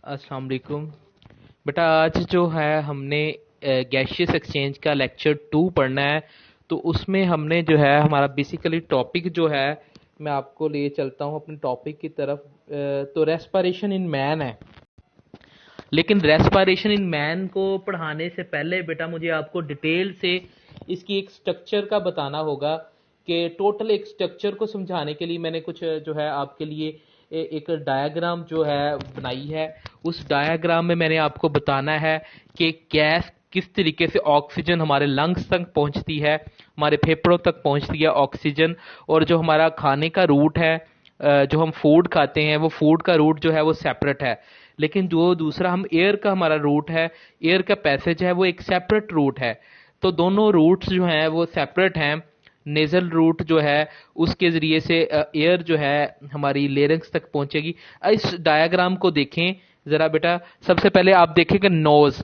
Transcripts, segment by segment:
अस्सलाम वालेकुम। बेटा आज जो है हमने गैशियस एक्सचेंज का लेक्चर 2 पढ़ना है। तो उसमें हमने जो है हमारा बेसिकली टॉपिक जो है, मैं आपको लिए चलता हूँ अपने टॉपिक की तरफ। तो रेस्पिरेशन इन मैन है। लेकिन रेस्पिरेशन इन मैन को पढ़ाने से पहले बेटा मुझे आपको डिटेल से इसकी एक स्ट्रक्चर का बताना होगा कि टोटल एक स्ट्रक्चर को समझाने के लिए मैंने कुछ जो है आपके लिए एक डायग्राम जो है बनाई है। उस डायग्राम में मैंने आपको बताना है कि गैस किस तरीके से ऑक्सीजन हमारे लंग्स तक पहुंचती है, हमारे फेफड़ों तक पहुंचती है ऑक्सीजन। और जो हमारा खाने का रूट है, जो हम फूड खाते हैं, वो फूड का रूट जो है वो सेपरेट है। लेकिन जो दूसरा हम एयर का हमारा रूट है, एयर का पैसेज है, वो एक सेपरेट रूट है। तो दोनों रूट्स जो हैं वो सेपरेट हैं। नेजल रूट जो है उसके जरिए से एयर जो है हमारी लेरिंग्स तक पहुंचेगी। इस डायग्राम को देखें जरा बेटा। सबसे पहले आप देखेंगे नोज।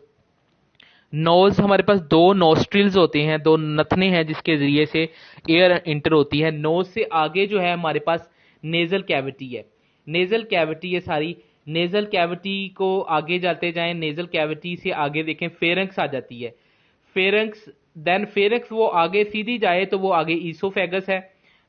नोज हमारे पास दो नोस्ट्रिल्स होते हैं, दो नथने हैं जिसके जरिए से एयर इंटर होती है। नोज से आगे जो है हमारे पास नेजल कैविटी है। नेजल कैविटी है सारी। नेजल कैविटी को आगे जाते जाएं, नेजल कैविटी से आगे देखें फेरेंक्स आ जाती है। फेरेंक्स, देन फेरेंक्स वो आगे सीधी जाए तो वो आगे ईसोफेगस है।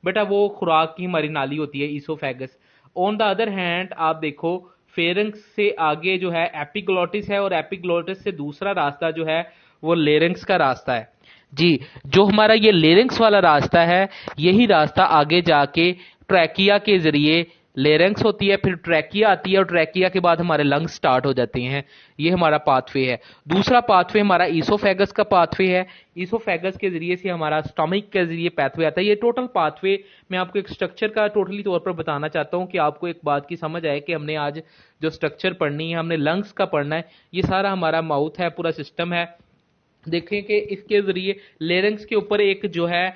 बेटा वो खुराक की हमारी नाली होती है oesophagus. On the other hand आप देखो फेरेंक्स से आगे जो है एपिग्लोटिस है, और एपिग्लोटिस से दूसरा रास्ता जो है वो लेरिंक्स का रास्ता है। जी, जो हमारा ये लेरिंक्स वाला रास्ता है, यही रास्ता आगे जाके ट्रैकिया के जरिए लेरेंक्स होती है, फिर ट्रैकिया आती है, और ट्रैकिया के बाद हमारे लंग्स स्टार्ट हो जाते हैं। ये हमारा पाथवे है। दूसरा पाथवे हमारा ईसोफेगस का पाथवे है। ईसोफेगस के जरिए से हमारा स्टमक के जरिए पाथवे आता है। ये टोटल पाथवे मैं आपको एक स्ट्रक्चर का टोटली तौर पर बताना चाहता हूँ कि आपको एक बात की समझ आए कि हमने आज जो स्ट्रक्चर पढ़नी है, हमने लंग्स का पढ़ना है। ये सारा हमारा माउथ है, पूरा सिस्टम है। देखें कि इसके जरिए लेरिंक्स के ऊपर एक जो है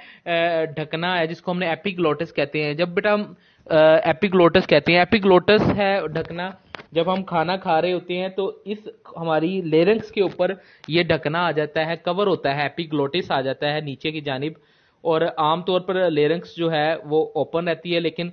ढकना है जिसको हमने एपिग्लोटिस कहते हैं। जब बेटा हम एपिग्लोटिस कहते हैं, एपिग्लोटिस है ढकना। जब हम खाना खा रहे होते हैं तो इस हमारी लेरिंक्स के ऊपर ये ढकना आ जाता है, कवर होता है, एपिग्लोटिस आ जाता है नीचे की जानिब। और आमतौर पर लेरिंक्स जो है वो ओपन रहती है, लेकिन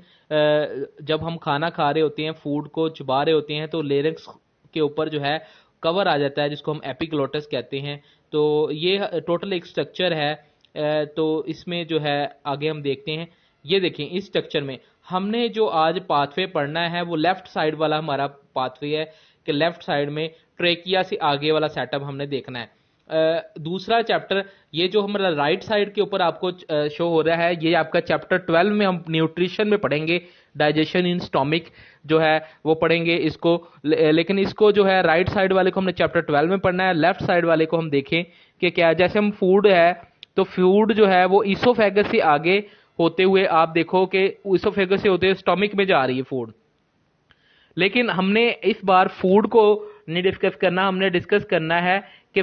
जब हम खाना खा रहे होते हैं, फूड को चबा रहे होते हैं, तो लेरिंक्स के ऊपर जो है कवर आ जाता है जिसको हम एपिग्लोटिस कहते हैं। तो ये टोटल एक स्ट्रक्चर है। तो इसमें जो है आगे हम देखते हैं। ये देखें इस स्ट्रक्चर में हमने जो आज पाथवे पढ़ना है वो लेफ्ट साइड वाला हमारा पाथवे है, कि लेफ्ट साइड में ट्रेकिया से आगे वाला सेटअप हमने देखना है। दूसरा चैप्टर ये जो हमारा राइट साइड के ऊपर आपको शो हो रहा है, ये आपका चैप्टर 12 में हम न्यूट्रिशन में पढ़ेंगे। डाइजेशन इन स्टोमिक जो है वो पढ़ेंगे इसको। लेकिन इसको जो है राइट साइड वाले को हमने चैप्टर 12 में पढ़ना है। लेफ्ट साइड वाले को हम देखें कि क्या, जैसे हम फूड है तो फूड जो है वो ईसोफेगस से आगे होते हुए आप देखो कि ईसोफेगस से होते हुए स्टोमिक में जा रही है फूड। लेकिन हमने इस बार फूड को नहीं डिस्कस करना, हमने डिस्कस करना है कि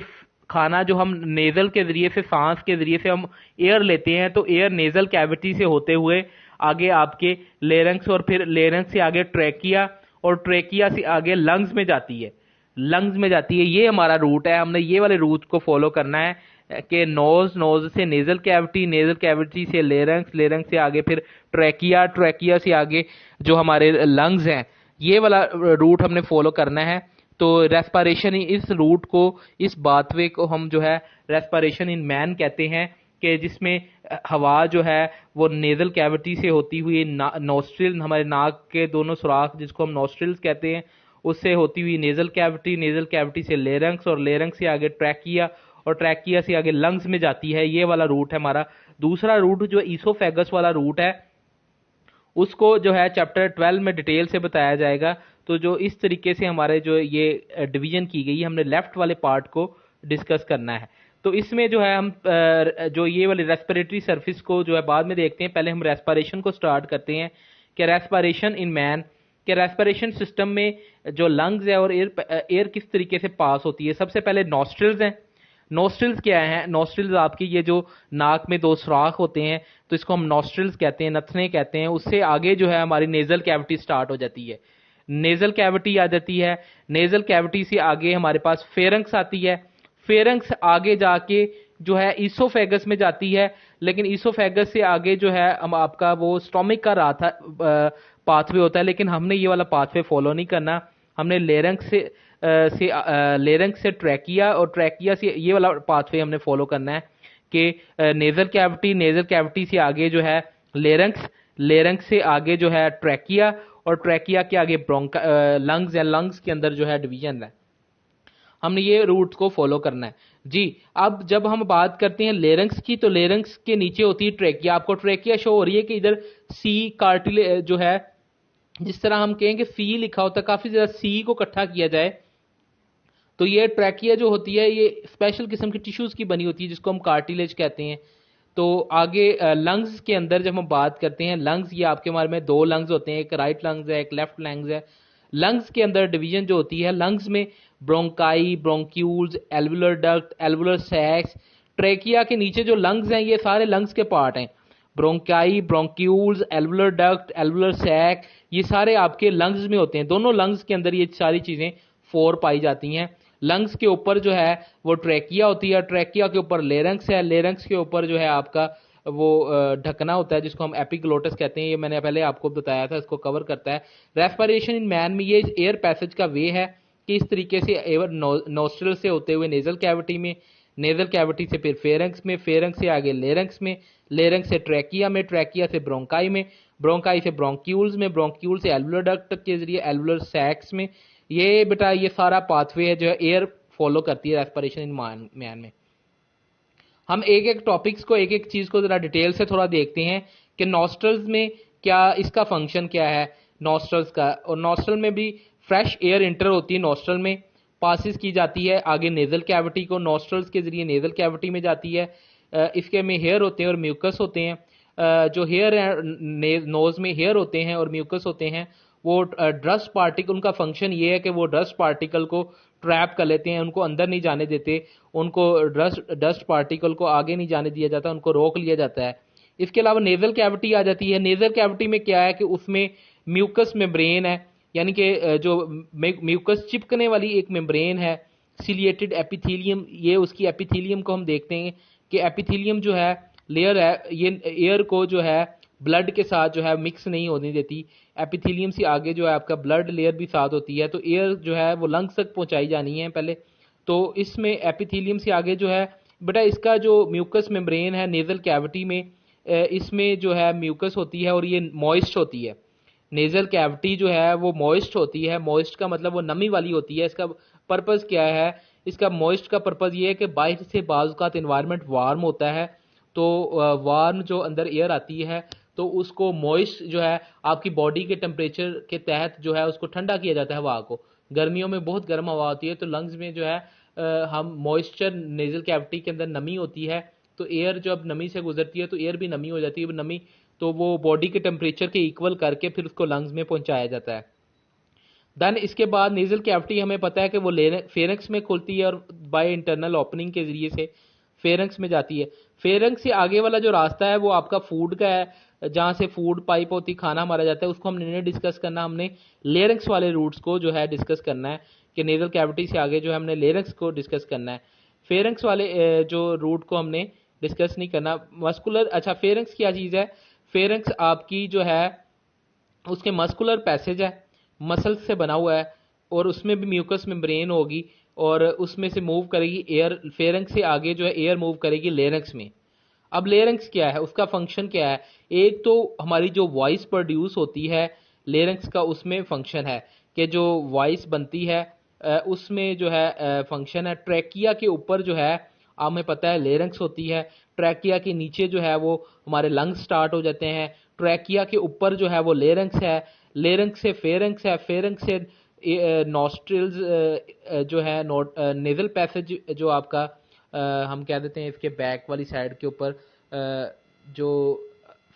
खाना जो हम नेजल के जरिए से, सांस के जरिए से हम एयर लेते हैं, तो एयर नेजल कैविटी से होते हुए आगे आपके लेरेंक्स, और फिर लेरेंक्स से आगे ट्रैकिया, और ट्रैकिया से आगे लंग्स में जाती है। लंग्स में जाती है, ये हमारा रूट है। हमने ये वाले रूट को फॉलो करना है कि नोज, नोज से नेजल कैविटी, नेजल कैविटी से लेरेंक्स, लेरेंक्स से आगे फिर ट्रैकिया, ट्रैकिया से आगे जो हमारे लंग्स हैं, ये वाला रूट हमने फॉलो करना है। तो रेस्पिरेशन, इस रूट को, इस बाथवे को हम जो है रेस्पिरेशन इन मैन कहते हैं, कि जिसमें हवा जो है वो नेजल कैविटी से होती हुई नोस्ट्रिल, हमारे नाक के दोनों सुराख जिसको हम नोस्ट्रिल्स कहते हैं, उससे होती हुई नेजल कैविटी, नेजल कैविटी से लेरंक्स, और लेरंक्स से आगे ट्रैकिया, और ट्रैकिया से आगे लंग्स में जाती है। ये वाला रूट है हमारा। दूसरा रूट जो ईसोफेगस वाला रूट है, उसको जो है चैप्टर 12 में डिटेल से बताया जाएगा। तो जो इस तरीके से हमारे जो ये डिवीजन की गई है, हमने लेफ्ट वाले पार्ट को डिस्कस करना है। तो इसमें जो है हम जो ये वाली रेस्पिरेटरी सर्फिस को जो है बाद में देखते हैं। पहले हम रेस्पिरेशन को स्टार्ट करते हैं कि रेस्पिरेशन इन मैन, कि रेस्पिरेशन सिस्टम में जो लंग्स है और एयर, एयर किस तरीके से पास होती है। सबसे पहले नॉस्ट्रिल्स हैं। नोस्ट्रिल्स क्या है? नोस्ट्रिल्स आपकी ये जो नाक में दो सुराख होते हैं, तो इसको हम नोस्ट्रिल्स कहते हैं, नथने कहते हैं। उससे आगे जो है हमारी नेजल कैविटी स्टार्ट हो जाती है। नेजल कैविटी आ जाती है। नेजल कैविटी से आगे हमारे पास फेरंक्स आती है। फेरंक्स आगे जाके जो है ईसोफेगस में जाती है। लेकिन ईसोफेगस से आगे जो है हम आपका वो स्टोमिक का पाथवे होता है, लेकिन हमने ये वाला पाथवे फॉलो नहीं करना। हमने लेरंक्स से ट्रैकिया, और ट्रैकिया से ये वाला पाथवे हमने फॉलो करना है कि नेजल कैविटी से आगे जो है लेरंक्स से आगे जो है ट्रैकिया, और ट्रैकिया के आगे लंग्स है, लंग्स के अंदर जो है डिवीजन है। हमने ये रूट को फॉलो करना है जी। अब जब हम बात करते हैं लेरंक्स की, तो लेरंक्स के नीचे होती है ट्रैकिया। आपको ट्रैकिया शो हो रही है कि इधर सी कार्टिलेज जो है, जिस तरह हम कहेंगे सी लिखा होता है, काफी ज्यादा सी को इकट्ठा किया जाए तो ये ट्रैकिया जो होती है ये स्पेशल किस्म की टिश्यूज की बनी होती है जिसको हम कार्टिलेज कहते हैं। तो आगे लंग्स के अंदर जब हम बात करते हैं, लंग्स ये आपके हमारे में दो लंग्स होते हैं, एक राइट लंग्स है, एक लेफ्ट लंग्स है। लंग्स के अंदर डिवीजन जो होती है, लंग्स में bronchi, bronchioles, alveolar duct, alveolar sacs. Trachea के नीचे जो लंग्स हैं ये सारे लंग्स के पार्ट हैं। Bronchi, bronchioles, alveolar duct, alveolar sac, ये सारे आपके लंग्स में होते हैं। दोनों लंग्स के अंदर ये सारी चीजें फोर पाई जाती हैं। लंग्स के ऊपर जो है वो ट्रैकिया होती है, ट्रैकिया के ऊपर लेरंक्स है, लेरंक्स के ऊपर जो है आपका वो ढकना होता है जिसको हम एपिग्लोटस कहते हैं। ये मैंने पहले आपको बताया था, इसको कवर करता है। रेस्पिरेशन इन मैन में ये एयर पैसेज का वे है कि इस तरीके से एयर नोस्ट्रल से होते हुए नेजल कैविटी में, नेजल कैविटी से फिर फेरंक्स में, फेरंक्स से आगे लेरंक्स में, लेरंक्स से ट्रैकिया में, ट्रैकिया से ब्रोंकाई में, ब्रोंकाई से ब्रोंक्यूल्स में, ब्रोंक्यूल से एल्वुलर डक्ट के जरिए एल्वुलर सैक्स में। ये बेटा ये सारा पाथवे है जो एयर फॉलो करती है रेस्पिरेशन इन मैन में। हम एक एक टॉपिक्स को, एक एक चीज को जरा डिटेल से थोड़ा देखते हैं कि नॉस्ट्रल्स में क्या इसका फंक्शन क्या है नॉस्ट्रल्स का। और नॉस्ट्रल में भी फ्रेश एयर इंटर होती है, नॉस्ट्रल में पासिस की जाती है आगे नेजल कैविटी को, नॉस्ट्रल्स के जरिए नेजल कैविटी में जाती है। इसके में हेयर होते हैं और म्यूकस होते हैं। जो हेयर है, नोज में हेयर होते हैं और म्यूकस होते हैं, वो डस्ट पार्टिकल, उनका फंक्शन ये है कि वो डस्ट पार्टिकल को ट्रैप कर लेते हैं, उनको अंदर नहीं जाने देते, उनको डस्ट पार्टिकल को आगे नहीं जाने दिया जाता, उनको रोक लिया जाता है। इसके अलावा नेजल कैविटी आ जाती है। नेजल कैविटी में क्या है कि उसमें म्यूकस मेम्ब्रेन है, यानी कि जो म्यूकस चिपकने वाली एक मेम्ब्रेन है, सिलिएटेड एपिथेलियम, ये उसकी एपिथेलियम को हम देखते हैं कि एपिथेलियम जो है लेयर है, ये एयर को जो है ब्लड के साथ जो है मिक्स नहीं होने देती। एपिथेलियम से आगे जो है आपका ब्लड लेयर भी साथ होती है, तो एयर जो है वो लंग्स तक पहुंचाई जानी है पहले। तो इसमें एपिथेलियम से आगे जो है बेटा इसका जो म्यूकस मेम्ब्रेन है नेजल कैविटी में, इसमें जो है म्यूकस होती है और ये मॉइस्ट होती है। नेजल कैविटी जो है वो मॉइस्ट होती है। मॉइस्ट का मतलब वो नमी वाली होती है। इसका पर्पस क्या है? इसका मॉइस्ट का पर्पस ये है कि बाहर से बाज़ एनवायरनमेंट वार्म होता है, तो वार्म जो अंदर एयर आती है तो उसको मॉइस्ट जो है आपकी बॉडी के टेम्परेचर के तहत जो है उसको ठंडा किया जाता है हवा को। गर्मियों में बहुत गर्म हवा होती है तो लंग्स में जो है हम मॉइस्चर, नेजल कैविटी के अंदर नमी होती है, तो एयर जब नमी से गुजरती है तो एयर भी नमी हो जाती है। नमी तो वो बॉडी के टेम्परेचर के इक्वल करके फिर उसको लंग्स में पहुंचाया जाता है। देन इसके बाद नेजल कैविटी हमें पता है कि वो फेरेंक्स में खुलती है और बाय इंटरनल ओपनिंग के जरिए से फेरेंक्स में जाती है। फेरेंक्स से आगे वाला जो रास्ता है वो आपका फूड का है, जहां से फूड पाइप होती, खाना मारा जाता है, उसको हमने नहीं डिस्कस करना। हमने लेरेंक्स वाले रूट्स को जो है डिस्कस करना है कि नेजल कैविटी से आगे जो है हमने लेरेंक्स को डिस्कस करना है। फेरेंक्स वाले जो रूट को हमने डिस्कस नहीं करना। मस्कुलर, अच्छा फेरेंक्स क्या चीज़ है? फेरेंक्स आपकी जो है उसके मस्कुलर पैसेज है, मसल्स से बना हुआ है और उसमें भी म्यूकस मेम्ब्रेन होगी और उसमें से मूव करेगी एयर। फेरेंक्स से आगे जो है एयर मूव करेगी लेरेंक्स में। अब लेरेंक्स क्या है, उसका फंक्शन क्या है? एक तो हमारी जो वॉइस प्रोड्यूस होती है लेरेंक्स का, उसमें फंक्शन है कि जो वॉइस बनती है उसमें जो है फंक्शन है। ट्रैकिया के ऊपर जो है हमें पता है लेरेंक्स होती है, ट्रैकिया के नीचे जो है वो हमारे लंग्स स्टार्ट हो जाते हैं, ट्रैकिया के ऊपर जो है वो लेरेंक्स है, लेरेंक्स से फेरेंक्स है, फेरेंक्स से नॉस्ट्रिल्स जो है नेजल पैसेज जो आपका हम कह देते हैं इसके बैक वाली साइड के ऊपर जो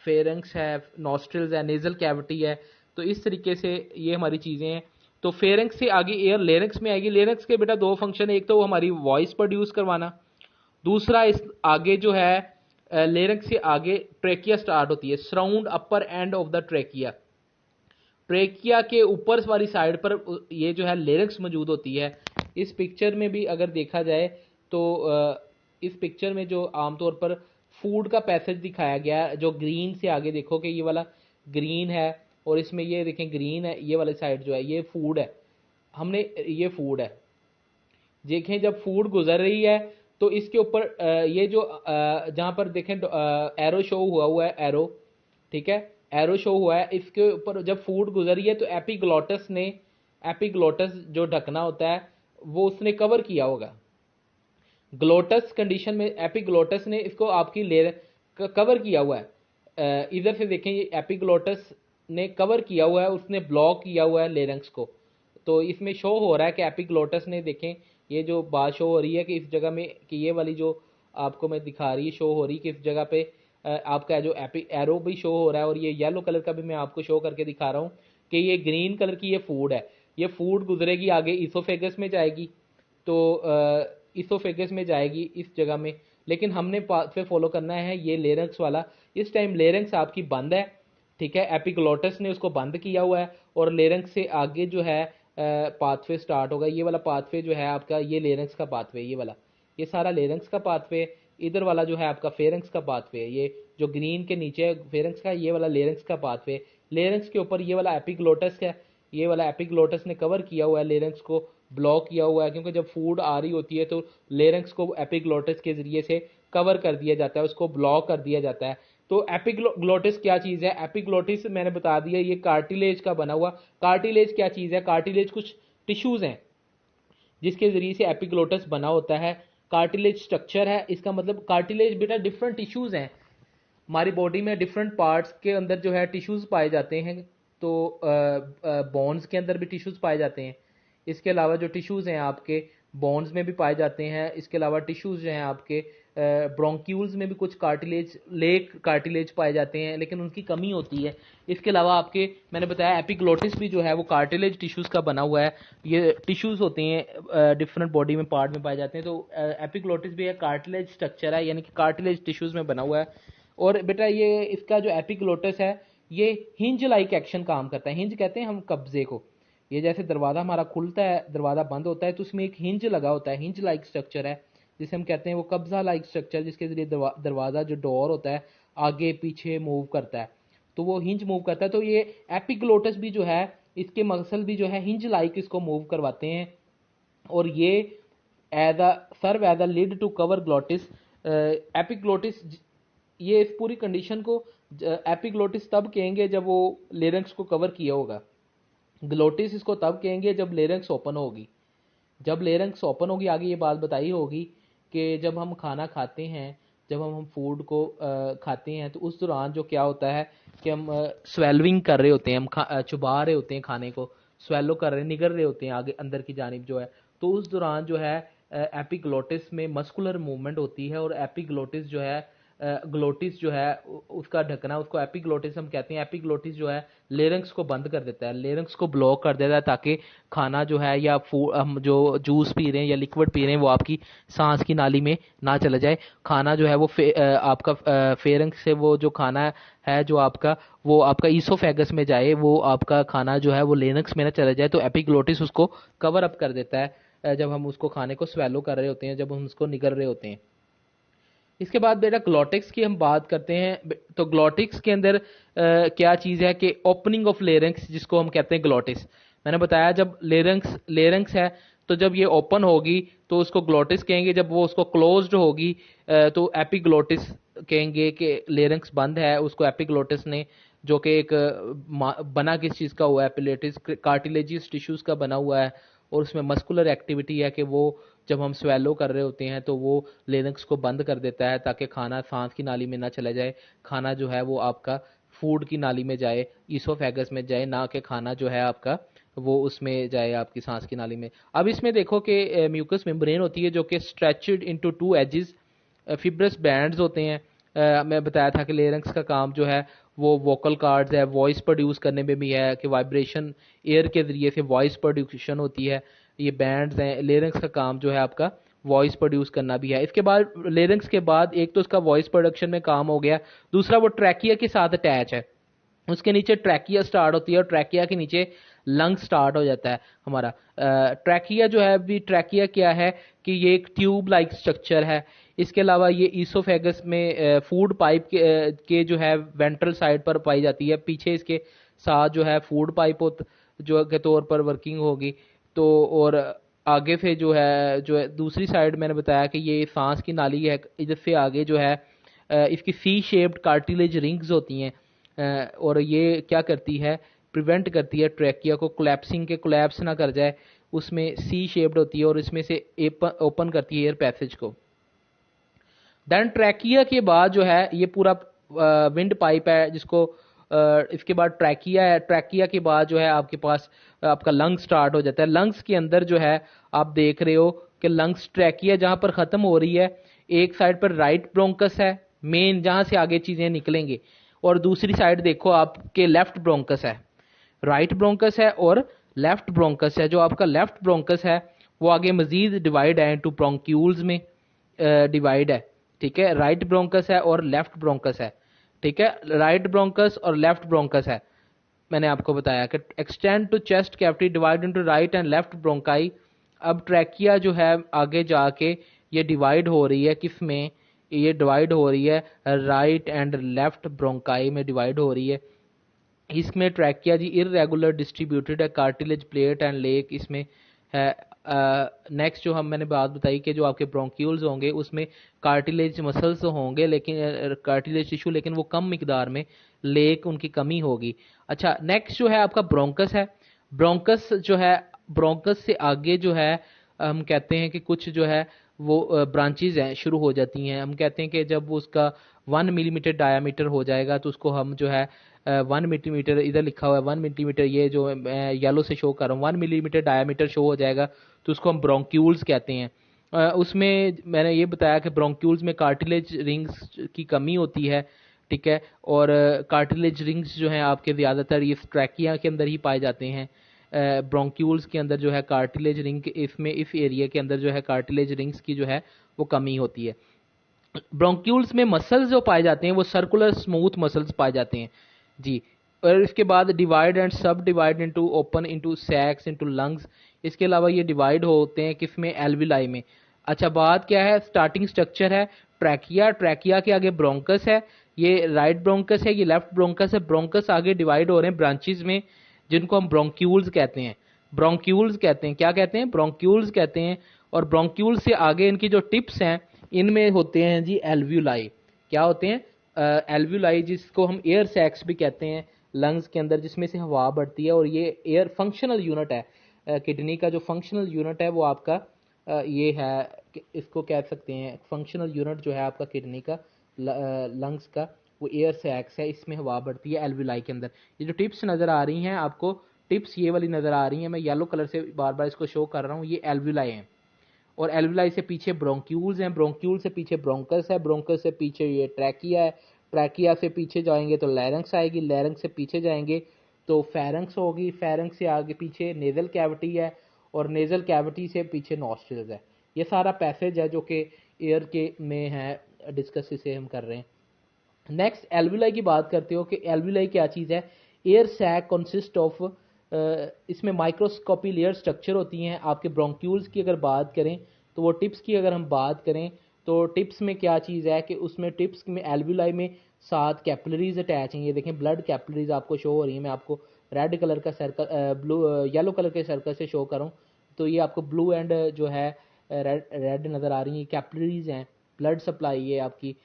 फेरेंक्स है, नॉस्ट्रिल्स है, नेजल कैविटी है। तो इस तरीके से ये हमारी चीज़ें हैं। तो फेरेंक्स से आगे एयर लेरेंक्स में आएगी। लेरेंक्स के बेटा दो फंक्शन, एक तो वो हमारी वॉइस प्रोड्यूस करवाना, दूसरा इस आगे जो है लेरेंक्स से आगे ट्रेकिया स्टार्ट होती है, surround upper end of the trachea. Trachea के ऊपर वाली साइड पर ये जो है लेरेंक्स मौजूद होती है। इस पिक्चर में भी अगर देखा जाए तो इस पिक्चर में जो आमतौर पर फूड का पैसेज दिखाया गया है, जो ग्रीन से आगे देखो कि ये वाला ग्रीन है और इसमें ये देखें ग्रीन है, ये वाली साइड जो है ये फूड है। हमने ये फूड है, देखें जब फूड गुजर रही है तो इसके ऊपर ये जो जहाँ पर देखें एरो शो हुआ है, एरो, ठीक है, एरो शो हुआ है, इसके ऊपर जब फूड गुजर रही है तो एपिग्लोटस जो ढकना होता है वो उसने कवर किया होगा। ग्लोटस कंडीशन में एपिग्लोटस ने इसको आपकी लेयर कवर किया हुआ है। इधर से देखें ये एपिग्लोटस ने कवर किया हुआ है, उसने ब्लॉक किया हुआ है लेरेंक्स को। तो इसमें शो हो रहा है कि एपिग्लोटस ने, देखें ये जो बात शो हो रही है कि इस जगह में, कि ये वाली जो आपको मैं दिखा रही है शो हो रही है कि इस जगह पे आपका जो एरो भी शो हो रहा है, और ये येलो कलर का भी मैं आपको शो करके दिखा रहा हूँ कि ये ग्रीन कलर की ये फूड है। ये फूड गुजरेगी आगे इसोफेगस में जाएगी, तो इसोफेगस में जाएगी इस जगह में, लेकिन हमने पाथवे फॉलो करना है ये लेरेंक्स वाला। इस टाइम लेरेंक्स आपकी बंद है, ठीक है, एपिग्लोटस ने उसको बंद किया हुआ है, और लेरेंक्स से आगे जो है पाथवे स्टार्ट होगा। ये वाला पाथवे जो है आपका, ये लेरेंक्स का पाथवे, ये वाला, ये सारा लेरेंक्स का पाथवे। इधर वाला जो है आपका फेरेंक्स का पाथवे, ये जो ग्रीन के नीचे फेरेंक्स का, ये वाला लेरेंक्स का पाथवे। लेरेंक्स के ऊपर ये वाला एपिग्लोटस है, ये वाला एपिग्लोटस ने कवर किया हुआ है, लेरेंक्स को ब्लॉक किया हुआ है, क्योंकि जब फूड आ रही होती है तो लेरेंक्स को एपिग्लोटस के जरिए से कवर कर दिया जाता है, उसको ब्लॉक कर दिया जाता है। तो एपिग्लोटिस क्या चीज़ है? एपिग्लोटिस मैंने बता दिया, ये कार्टिलेज का बना हुआ। कार्टिलेज क्या चीज़ है? कार्टिलेज कुछ टिश्यूज़ हैं जिसके जरिए से एपिग्लोटस बना होता है। कार्टिलेज स्ट्रक्चर है, इसका मतलब कार्टिलेज बेटा डिफरेंट टिश्यूज़ हैं हमारी बॉडी में, डिफरेंट पार्ट्स के अंदर जो है टिश्यूज़ पाए जाते हैं। तो बोन्स के अंदर भी टिश्यूज़ पाए जाते हैं। इसके अलावा जो टिश्यूज़ हैं आपके बोन्स में भी पाए जाते हैं। इसके अलावा टिश्यूज़ जो हैं आपके ब्रोंक्यूल्स में भी कुछ कार्टिलेज, लेक कार्टिलेज पाए जाते हैं, लेकिन उनकी कमी होती है। इसके अलावा आपके मैंने बताया एपिग्लोटिस भी जो है वो कार्टिलेज टिश्यूज़ का बना हुआ है। ये टिश्यूज़ होते हैं डिफरेंट बॉडी में पार्ट में पाए जाते हैं। तो एपिग्लोटिस भी है, कार्टिलेज स्ट्रक्चर है, यानी कि कार्टिलेज टिश्यूज़ में बना हुआ है। और बेटा ये इसका जो एपिग्लोटिस है ये हिंज लाइक एक्शन काम करता है। हिंज कहते हैं हम कब्जे को, ये जैसे दरवाज़ा हमारा खुलता है, दरवाज़ा बंद होता है, तो उसमें एक हिंज लगा होता है, हिंज लाइक स्ट्रक्चर है जिसे हम कहते हैं वो कब्जा लाइक स्ट्रक्चर, जिसके जरिए दरवाज़ा जो डोर होता है आगे पीछे मूव करता है, तो वो हिंज मूव करता है। तो ये एपिग्लोटस भी जो है, इसके मसल भी जो है हिंज लाइक इसको मूव करवाते हैं, और ये as a serve as a lid to cover glottis. Epiglottis, ये इस पूरी कंडीशन को एपिग्लोटिस तब कहेंगे जब वो लेरेंक्स को कवर किया होगा। ग्लोटिस इसको तब कहेंगे जब लेरेंक्स ओपन होगी। जब लेरेंक्स ओपन होगी, आगे ये बात बताई होगी कि जब हम खाना खाते हैं, जब हम फूड को खाते हैं, तो उस दौरान जो क्या होता है कि हम स्वेलविंग कर रहे होते हैं, हम चुबा रहे होते हैं खाने को, स्वेलो कर रहे, निगल रहे होते हैं आगे अंदर की जानिब जो है। तो उस दौरान जो है एपिग्लोटिस में मस्कुलर मूवमेंट होती है, और एपिग्लोटिस जो है ग्लोटिस जो है उसका ढकना, उसको एपिग्लोटिस हम कहते हैं। एपिग्लोटिस जो है लेरेंक्स को बंद कर देता है, लेरेंक्स को ब्लॉक कर देता है, ताकि खाना जो है या हम जो जूस पी रहे हैं या लिक्विड पी रहे हैं वो आपकी सांस की नाली में ना चला जाए। खाना जो है वो आपका फेरेंक्स से वो जो खाना है जो आपका, वो आपका ईसोफेगस में जाए, वो आपका खाना जो है वो लेरेंक्स में ना चला जाए। तो एपिग्लोटिस उसको कवर अप कर देता है जब हम उसको खाने को स्वेलो कर रहे होते हैं, जब हम उसको निगल रहे होते हैं। इसके बाद बेटा ग्लोटिक्स की हम बात करते हैं। तो ग्लोटिक्स के अंदर क्या चीज़ है कि ओपनिंग ऑफ लेरेंक्स, जिसको हम कहते हैं ग्लोटिस। मैंने बताया जब लेरेंक्स है तो जब ये ओपन होगी तो उसको ग्लोटिस कहेंगे, जब वो उसको क्लोज्ड होगी तो एपिग्लोटिस कहेंगे कि लेरेंक्स बंद है, उसको एपिग्लोटिस ने, जो कि एक बना किस चीज़ का हुआ है, एपिलेटिस कार्टिलेजियस टिश्यूज़ का बना हुआ है, और उसमें मस्कुलर एक्टिविटी है कि वो जब हम स्वेलो कर रहे होते हैं तो वो लेरेंक्स को बंद कर देता है, ताकि खाना सांस की नाली में ना चला जाए, खाना जो है वो आपका फूड की नाली में जाए, ईसोफेगस में जाए, ना कि खाना जो है आपका वो उसमें जाए आपकी सांस की नाली में। अब इसमें देखो कि म्यूकस मेम्ब्रेन होती है जो कि stretched into two edges, fibrous bands होते हैं। मैं बताया था कि लेरेंक्स का काम जो है वो वोकल कार्ड्स है, वॉइस प्रोड्यूस करने में भी है, कि वाइब्रेशन एयर के ज़रिए से वॉइस प्रोड्यूशन होती है। ये बैंड्स हैं, लेरेंक्स का काम जो है आपका वॉइस प्रोड्यूस करना भी है। इसके बाद लेरेंक्स के बाद एक तो उसका वॉइस प्रोडक्शन में काम हो गया, दूसरा वो ट्रैकिया के साथ अटैच है, उसके नीचे ट्रैकिया स्टार्ट होती है, और ट्रैकिया के नीचे लंग स्टार्ट हो जाता है हमारा। ट्रैकिया जो है, भी ट्रैकिया क्या है कि ये एक ट्यूब लाइक स्ट्रक्चर है। इसके अलावा ये ईसोफेगस में फूड पाइप के जो है वेंट्रल साइड पर पाई जाती है, पीछे इसके साथ जो है फूड पाइप जो के तौर पर वर्किंग होगी। तो और आगे से जो है दूसरी साइड मैंने बताया कि ये सांस की नाली है, इधर से आगे जो है इसकी सी शेप्ड कार्टिलेज रिंग्स होती हैं, और ये क्या करती है, प्रिवेंट करती है ट्रैकिया को कोलैप्सिंग के, कोलैप्स ना कर जाए, उसमें सी शेप्ड होती है और इसमें से ओपन करती है एयर पैसेज को। देन ट्रैकिया के बाद जो है ये पूरा विंड पाइप है जिसको इसके बाद ट्रैकिया है, ट्रैकिया के बाद जो है आपके पास आपका लंग स्टार्ट हो जाता है। लंग्स के अंदर जो है आप देख रहे हो कि लंग्स, ट्रैकिया जहां पर खत्म हो रही है, एक साइड पर राइट ब्रोंकस है मेन जहां से आगे चीजें निकलेंगी, और दूसरी साइड देखो आपके लेफ्ट ब्रोंकस है, राइट ब्रोंकस है और लेफ्ट ब्रोंकस है। जो आपका लेफ्ट ब्रोंकस है वो आगे मजीद डिवाइड है इनटू ब्रोंक्यूल्स में, डिवाइड है, ठीक है। राइट ब्रोंकस है और लेफ्ट ब्रोंकस है, ठीक है, राइट ब्रोंकस और लेफ्ट ब्रोंकस है। मैंने आपको बताया कि extend to chest cavity, divide into right and left bronchi. अब ट्रैकिया जो है आगे जाके ये डिवाइड हो रही है, किस में, ये डिवाइड हो रही है राइट एंड लेफ्ट ब्रोंकाई में डिवाइड हो रही है। इसमें ट्रैकिया जी इरेगुलर डिस्ट्रीब्यूटेड है, कार्टिलेज प्लेट एंड लेक इसमें है। नेक्स्ट जो हम मैंने बात बताई कि जो आपके ब्रोंक्यूल्स होंगे उसमें कार्टिलेज मसल्स होंगे, लेकिन कार्टिलेज टिश्यू, लेकिन वो कम मिकदार में, लेक उनकी कमी होगी। अच्छा, नेक्स्ट जो है आपका ब्रोंकस है। ब्रोंकस जो है, ब्रोंकस से आगे जो है हम कहते हैं कि कुछ जो है वो ब्रांचेज हैं शुरू हो जाती हैं। हम कहते हैं कि जब उसका 1 मिलीमीटर डायामीटर हो जाएगा तो उसको हम जो है 1 मिलीमीटर, इधर लिखा हुआ है 1 मिलीमीटर, ये जो मैं येलो से शो कर रहा हूँ, 1 मिलीमीटर डायामीटर शो हो जाएगा तो उसको हम ब्रोंक्यूल्स कहते हैं। उसमें मैंने ये बताया कि ब्रोंक्यूल्स में कार्टिलेज रिंग्स की कमी होती है, ठीक है, और कार्टिलेज रिंग्स जो हैं आपके ज़्यादातर ये ट्रैकिया के अंदर ही पाए जाते हैं। ब्रोंक्यूल्स के अंदर जो है कार्टिलेज रिंग, इसमें इस एरिया के अंदर जो है कार्टिलेज रिंग्स की जो है वो कमी होती है। ब्रोंक्यूल्स में मसल्स जो पाए जाते हैं वो सर्कुलर स्मूथ मसल्स पाए जाते हैं जी। और इसके बाद divide and subdivide into open into sacs into lungs. इसके अलावा ये डिवाइड होते हैं किसमें, एल्विलाई में। अच्छा, बात क्या है, स्टार्टिंग स्ट्रक्चर है ट्रैकिया, ट्रैकिया के आगे ब्रोंकस है, ये राइट ब्रोंकस है, ये लेफ्ट ब्रोंकस है। ब्रोंकस आगे डिवाइड हो रहे हैं ब्रांचेस में जिनको हम ब्रोंक्यूल्स कहते हैं। ब्रोंक्यूल्स कहते हैं, क्या कहते हैं, ब्रोंक्यूल्स कहते हैं। और ब्रोंक्यूल्स से आगे इनकी जो टिप्स हैं इनमें होते हैं जी एल्व्यूलाई। क्या होते हैं, एल्व्यूलाई, जिसको हम एयर सैक्स भी कहते हैं लंग्स के अंदर, जिसमें से हवा बढ़ती है। और ये एयर फंक्शनल यूनिट है, किडनी का जो फंक्शनल यूनिट है वो आपका ये है, इसको कह सकते हैं फंक्शनल यूनिट जो है आपका किडनी का, लंग्स का, वो एयर सैक्स है, इसमें हवा बढ़ती है एल्व्यूलाई के अंदर। ये जो टिप्स नज़र आ रही हैं आपको, टिप्स ये वाली नज़र आ रही हैं, मैं येलो कलर से बार बार इसको शो कर रहा हूँ, ये एल्व्यूलाई हैं। और एल्वुलाई से पीछे ब्रोंक्यूल्स हैं, ब्रोंक्यूल से पीछे ब्रोंकस है, ब्रोंकस से पीछे ये ट्रैकिया है, ट्रैकिया से पीछे जाएंगे तो लैरंक्स आएगी, लैरंक्स से पीछे जाएंगे तो फेरेंक्स होगी, फेरेंक्स से आगे पीछे नेजल कैविटी है, और नेजल कैविटी से पीछे नॉस्ट्रल्स है। ये सारा पैसेज है जो कि एयर के में है, डिस्कस इसे हम कर रहे हैं। नेक्स्ट एल्वुलाई की बात करते हो कि एल्वुलाई क्या चीज़ है। एयर सैक कंसिस्ट ऑफ, इसमें माइक्रोस्कोपी लेयर स्ट्रक्चर होती हैं। आपके ब्रोंक्यूल्स की अगर बात करें तो वो टिप्स की अगर हम बात करें तो टिप्स में क्या चीज़ है कि उसमें टिप्स में एल्वुलाई में 7 कैपिलरीज अटैच हैं। ये देखें ब्लड कैपिलरीज आपको शो हो रही है, मैं आपको रेड कलर का सर्कल, ब्लू येलो कलर के सर्कल से शो करूँ तो ये आपको ब्लू एंड जो है रेड रेड नज़र आ रही है, कैपिलरीज हैं, ब्लड सप्लाई ये आपकी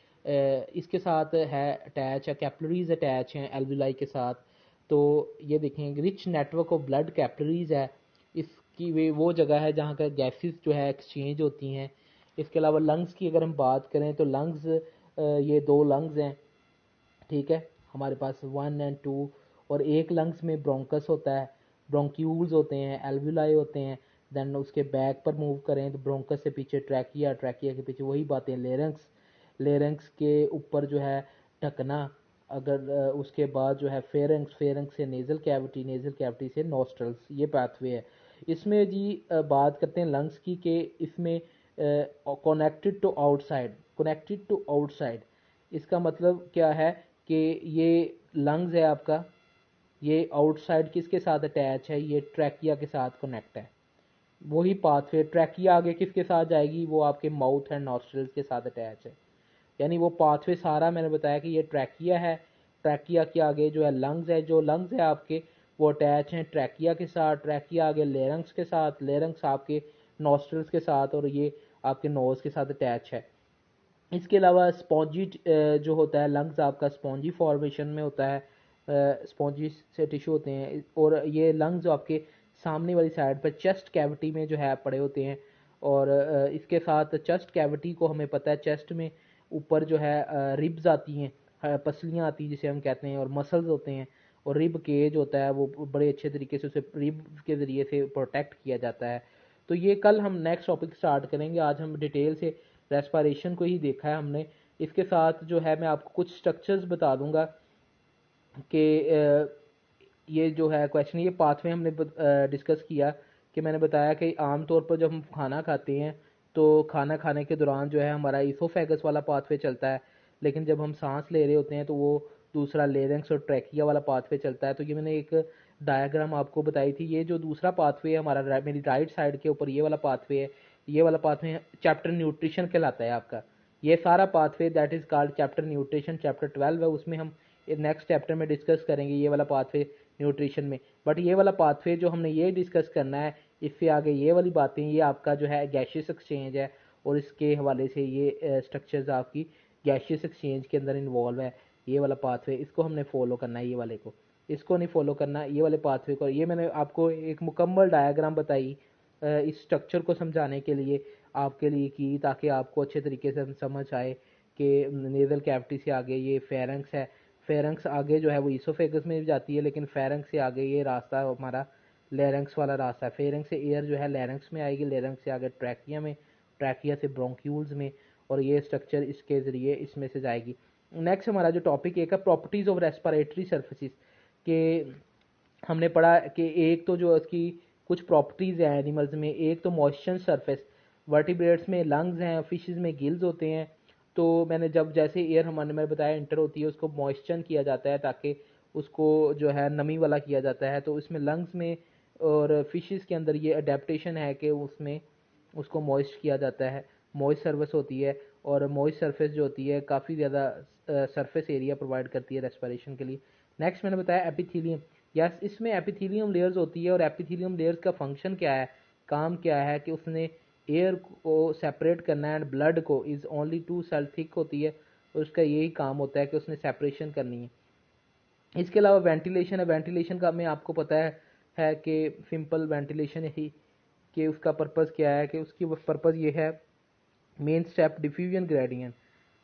इसके साथ है अटैच है, कैपिलरीज अटैच हैं एल्वुलाई के साथ। तो ये देखें rich network of blood capillaries है, इसकी वे वो जगह है जहाँ का गैसेस जो है एक्सचेंज होती हैं। इसके अलावा लंग्स की अगर हम बात करें तो लंग्स, ये 2 लंग्स हैं, ठीक है, हमारे पास 1 और 2, और एक लंग्स में ब्रोंकस होता है, ब्रोंक्यूल्स होते हैं, एल्वुलाई होते हैं। देन उसके बैक पर मूव करें तो ब्रोंकस से पीछे ट्रैकिया, ट्रैकिया के पीछे वही बातें लेरेंक्स, लेरेंक्स के ऊपर जो है ढकना। अगर उसके बाद जो है फेरेंक्स, फेरेंक्स से नेजल कैविटी, नेजल कैविटी से नॉस्ट्रल्स, ये पाथवे है। इसमें जी बात करते हैं लंग्स की कि इसमें connected to outside, connected to outside, इसका मतलब क्या है कि ये लंग्स है आपका, ये आउटसाइड किसके साथ अटैच है, ये ट्रैकिया के साथ कनेक्ट है। वही पाथवे ट्रैकिया आगे किसके साथ जाएगी, वो आपके माउथ एंड नॉस्ट्रल्स के साथ अटैच है। यानी वो पाथवे सारा मैंने बताया कि ये ट्रैकिया है, ट्रैकिया के आगे जो है लंग्स है, जो लंग्स है आपके वो अटैच हैं ट्रैकिया के साथ, ट्रैकिया आगे लेरंग्स के साथ, लेरंग्स आपके नॉस्ट्रल्स के साथ, और ये आपके नोज के साथ अटैच है। इसके अलावा स्पॉन्जी जो होता है लंग्स आपका स्पॉन्जी फॉर्मेशन में होता है, स्पॉन्जी से टिश्यू होते हैं, और ये लंग्स आपके सामने वाली साइड पर चेस्ट कैविटी में जो है पड़े होते हैं। और इसके साथ चेस्ट कैविटी को हमें पता है चेस्ट में ऊपर जो है रिब्स आती हैं, पसलियाँ आती हैं जिसे हम कहते हैं, और मसल्स होते हैं, और रिब केज होता है वो बड़े अच्छे तरीके से उसे रिब के ज़रिए से प्रोटेक्ट किया जाता है। तो ये कल हम नेक्स्ट टॉपिक स्टार्ट करेंगे, आज हम डिटेल से रेस्पिरेशन को ही देखा है हमने। इसके साथ जो है मैं आपको कुछ स्ट्रक्चर्स बता दूंगा कि ये जो है क्वेश्चन, ये पाथवे हमने डिस्कस किया कि मैंने बताया कि आम तौर पर जब हम खाना खाते हैं तो खाना खाने के दौरान जो है हमारा इसोफेगस वाला पाथवे चलता है, लेकिन जब हम सांस ले रहे होते हैं तो वो दूसरा लेरेंक्स और ट्रैकिया वाला पाथवे चलता है। तो ये मैंने एक डायग्राम आपको बताई थी। ये जो दूसरा पाथवे है हमारा मेरी राइट साइड के ऊपर, ये वाला पाथवे है, ये वाला पाथवे चैप्टर न्यूट्रिशन कहलाता है आपका। ये सारा pathway that is called chapter nutrition, chapter 12 है, उसमें हम नेक्स्ट चैप्टर में डिस्कस करेंगे ये वाला पाथवे न्यूट्रिशन में। बट ये वाला पाथवे जो हमने ये डिस्कस करना है, इससे आगे ये वाली बातें, ये आपका जो है गैशियस एक्सचेंज है, और इसके हवाले से ये स्ट्रक्चर्स आपकी गैशियस एक्सचेंज के अंदर इन्वॉल्व है। ये वाला पाथवे इसको हमने फॉलो करना है, ये वाले को, इसको नहीं फॉलो करना, ये वाले पाथवे को। ये मैंने आपको एक मुकम्मल डायग्राम बताई इस स्ट्रक्चर को समझाने के लिए आपके लिए की, ताकि आपको अच्छे तरीके से समझ आए कि नेजल कैविटी से आगे ये फेरेंक्स है, फेरेंक्स आगे जो है वो इसोफेगस में भी जाती है, लेकिन फेरेंक्स से आगे ये रास्ता हमारा लेरेंक्स वाला रास्ता है। फेरेंक्स से एयर जो है लेरेंक्स में आएगी, लेरेंक्स से आगे ट्रैकिया में, ट्रैकिया से ब्रोंक्यूल्स में, और ये स्ट्रक्चर इसके ज़रिए इसमें से जाएगी। नेक्स्ट हमारा जो टॉपिक एक है प्रॉपर्टीज़ ऑफ रेस्पिरेटरी सर्फेसिस, के हमने पढ़ा कि एक तो जो इसकी कुछ प्रॉपर्टीज़ हैं एनिमल्स में, एक तो मॉइस्चर सरफेस, वर्टिब्रेट्स में लंग्स हैं, फिशेस में गिल्स होते हैं। तो मैंने जब जैसे एयर हमारे में बताया इंटर होती है उसको मॉइस्चर किया जाता है ताकि उसको जो है नमी वाला किया जाता है। तो इसमें लंग्स में और फिशेस के अंदर ये अडेप्टेशन है कि उसमें उसको मॉइस्ट किया जाता है, मॉइस्ट सर्विस होती है, और मॉइस्ट सरफेस जो होती है काफ़ी ज़्यादा सरफेस एरिया प्रोवाइड करती है रेस्पिरेशन के लिए। नेक्स्ट मैंने बताया एपिथीलियम, यस इसमें एपिथीलियम लेयर्स होती है, और एपिथीलियम लेयर्स का फंक्शन क्या है, काम क्या है कि उसने एयर को सेपरेट करना है, एंड ब्लड को इज़ ओनली 2 सेल थिक होती है, और उसका यही काम होता है कि उसने सेपरेशन करनी है। इसके अलावा वेंटिलेशन है, वेंटिलेशन का हमें आपको पता है कि सिंपल वेंटिलेशन ही कि उसका पर्पज़ क्या है, कि उसकी पर्पज़ ये है मेन स्टेप डिफ्यूजन ग्रेडियंट।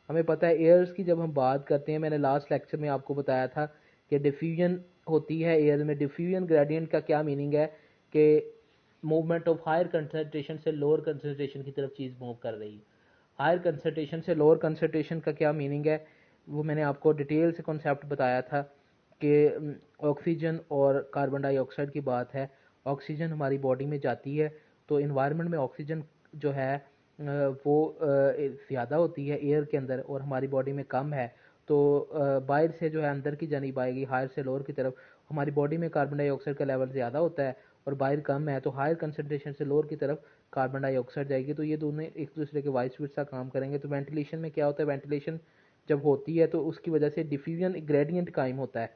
हमें पता है एयर्स की जब हम बात करते हैं, मैंने लास्ट लेक्चर में आपको बताया था कि डिफ्यूजन होती है एयर में। डिफ्यूजन ग्रेडियंट का क्या मीनिंग है कि मूवमेंट ऑफ हायर कंसनट्रेशन से लोअर कंसनट्रेशन की तरफ चीज़ मूव कर रही है। हायर कंसनट्रेशन से लोअर कंसनट्रेशन का क्या मीनिंग है, वो मैंने आपको डिटेल से कॉन्सेप्ट बताया था कि ऑक्सीजन और कार्बन डाइऑक्साइड की बात है। ऑक्सीजन हमारी बॉडी में जाती है तो इन्वायरमेंट में ऑक्सीजन जो है वो ज़्यादा होती है एयर के अंदर, और हमारी बॉडी में कम है। तो बाहर से जो है अंदर की जानिब आएगी, हायर से लोअर की तरफ। हमारी बॉडी में कार्बन डाइऑक्साइड का लेवल ज़्यादा होता है और बाहर कम है, तो हायर कंसनट्रेशन से लोअर की तरफ कार्बन डाइऑक्साइड जाएगी। तो ये दोनों एक दूसरे के वाइस वर्सा काम करेंगे। तो वेंटिलेशन में क्या होता है, वेंटिलेशन जब होती है तो उसकी वजह से डिफ्यूजन ग्रेडियंट कायम होता है।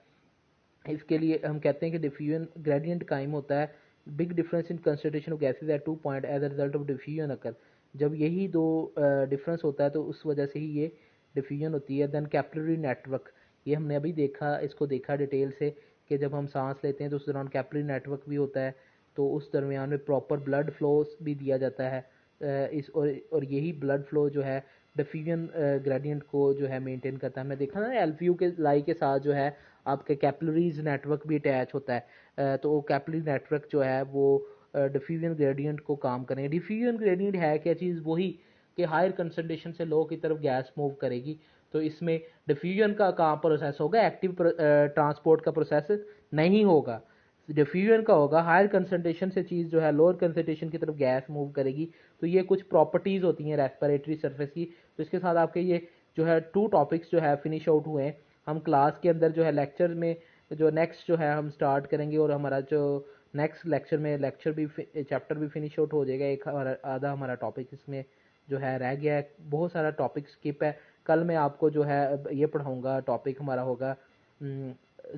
इसके लिए हम कहते हैं कि डिफ्यूजन ग्रेडियंट कायम होता है। Big difference in concentration of gases at 2 point as a result of diffusion occur. जब यही दो डिफरेंस होता है तो उस वजह से ही ये डिफ्यूजन होती है। देन कैपिलरी नेटवर्क, ये हमने अभी देखा, इसको देखा डिटेल से कि जब हम सांस लेते हैं तो उस दौरान कैपिलरी नेटवर्क भी होता है, तो उस दरमियान में प्रॉपर ब्लड फ्लो भी दिया जाता है। इस और यही ब्लड फ्लो जो है डिफ्यूजन ग्रेडियंट को जो है मेंटेन करता है। हमने देखा ना एल्वियो के लाई के साथ जो है आपके कैपिलरीज नेटवर्क भी अटैच होता है। तो वो कैपिलरी नेटवर्क जो है वो डिफ्यूजन ग्रेडियंट को काम करेंगे। डिफ्यूजन ग्रेडियंट है क्या चीज़, वही कि हायर कंसंट्रेशन से लो की तरफ गैस मूव करेगी। तो इसमें डिफ्यूजन का काम प्रोसेस होगा, एक्टिव ट्रांसपोर्ट का प्रोसेस नहीं होगा। डिफ्यूजन का होगा, हायर कंसंट्रेशन से चीज़ जो है लोअर कंसंट्रेशन की तरफ गैस मूव करेगी। तो ये कुछ प्रॉपर्टीज़ होती हैं रेस्पिरेटरी सरफेस की। तो इसके साथ आपके ये जो है 2 टॉपिक्स जो है फिनिश आउट हुए हैं। हम क्लास के अंदर जो है लेक्चर में जो नेक्स्ट जो है हम स्टार्ट करेंगे, और हमारा जो नेक्स्ट लेक्चर में लेक्चर भी चैप्टर भी फिनिश आउट हो जाएगा। एक आधा हमारा टॉपिक इसमें जो है रह गया है, बहुत सारा टॉपिक स्किप है। कल मैं आपको जो है ये पढ़ाऊँगा, टॉपिक हमारा होगा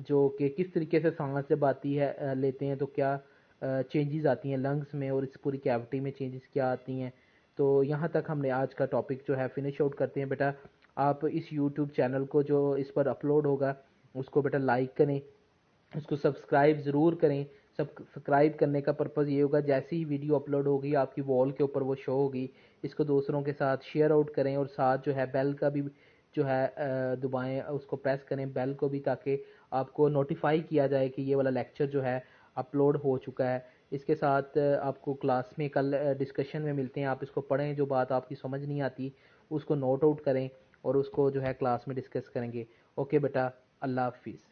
जो कि किस तरीके से सांस जब आती है लेते हैं तो क्या चेंजेस आती हैं लंग्स में, और इस पूरी कैविटी में चेंजेस क्या आती हैं। तो यहाँ तक हमने आज का टॉपिक जो है फिनिश आउट करते हैं। बेटा आप इस यूट्यूब चैनल को जो इस पर अपलोड होगा उसको बेटा लाइक करें, उसको सब्सक्राइब ज़रूर करें। सब्सक्राइब करने का पर्पज़ ये होगा जैसे ही वीडियो अपलोड होगी आपकी वॉल के ऊपर वो शो होगी। इसको दूसरों के साथ शेयर आउट करें, और साथ जो है बेल का भी जो है दबाएं, उसको प्रेस करें बेल को भी, ताकि आपको नोटिफाई किया जाए कि ये वाला लेक्चर जो है अपलोड हो चुका है। इसके साथ आपको क्लास में कल डिस्कशन में मिलते हैं, आप इसको पढ़ें, जो बात आपकी समझ नहीं आती उसको नोट आउट करें और उसको जो है क्लास में डिस्कस करेंगे। ओके बेटा, अल्लाह हाफिज़।